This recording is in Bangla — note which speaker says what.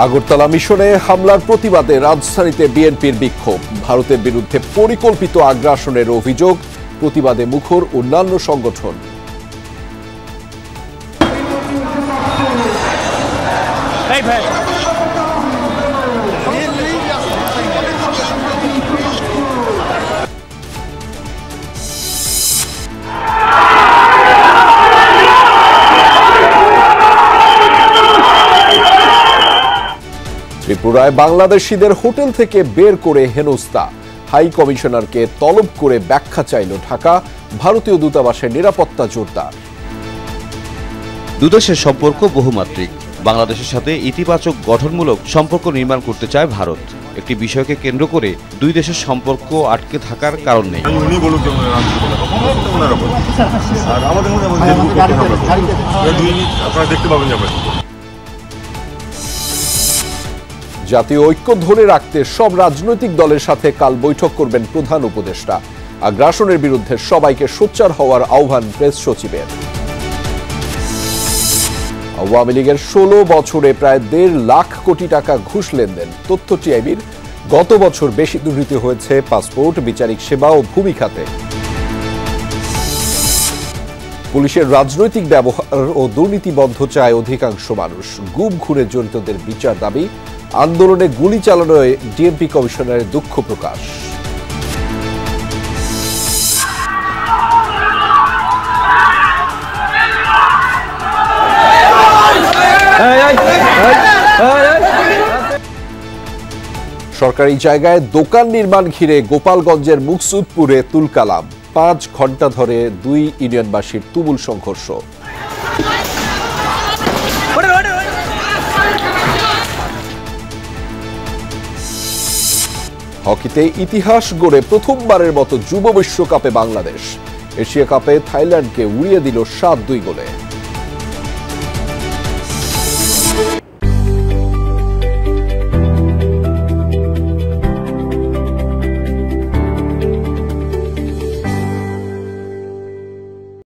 Speaker 1: আগরতলা মিশনে হামলার প্রতিবাদে রাজধানীতে বিএনপির বিক্ষোভ। ভারতের বিরুদ্ধে পরিকল্পিত আগ্রাসনের অভিযোগ, প্রতিবাদে মুখর অন্যান্য সংগঠন। ত্রিপুরায় বাংলাদেশিদের হোটেল থেকে বের করে হেনস্থা, হাই কমিশনারকে তলব করে ব্যাখ্যা চাইল ঢাকা। ভারতীয় দূতাবাসের নিরাপত্তা জোরদার।
Speaker 2: দুদেশের সম্পর্ক বহুমাত্রিক। বাংলাদেশের সাথে ইতিবাচক গঠনমূলক সম্পর্ক নির্মাণ করতে চায় ভারত। একটি বিষয়কে কেন্দ্র করে দুই দেশের সম্পর্ক আটকে থাকার কারণ নেই।
Speaker 1: জাতীয় ঐক্য ধরে রাখতে সব রাজনৈতিক দলের সাথে কাল বৈঠক করবেন প্রধান উপদেষ্টা। আগ্রাসনের বিরুদ্ধে সবাইকে সোচ্চার হওয়ার আহ্বান প্রেস সচিবের। আওয়ামী লীগের 16 বছরে প্রায় 1.5 লাখ কোটি টাকা ঘুষ লেনদেন। তথ্য টিআইবির। গত বছর বেশি দুর্নীতি হয়েছে পাসপোর্ট, বিচারিক সেবা ও ভূমি খাতে। পুলিশের রাজনৈতিক ব্যবহার ও দুর্নীতি বন্ধ চায় অধিকাংশ মানুষ। গুম খুনে জড়িতদের বিচার দাবি। আন্দোলনে গুলি চালানোয় ডিএমপি কমিশনারের দুঃখ প্রকাশ। সরকারি জায়গায় দোকান নির্মাণ ঘিরে গোপালগঞ্জের মুকসুদপুরে তুলকালাম। 5 ঘন্টা ধরে 2 ইউনিয়নবাসীর তুমুল সংঘর্ষ। হকিতে ইতিহাস গড়ে প্রথমবারের মতো যুব বিশ্বকাপে বাংলাদেশ। এশিয়া কাপে থাইল্যান্ডকে উড়িয়ে দিল 7-2 গোলে।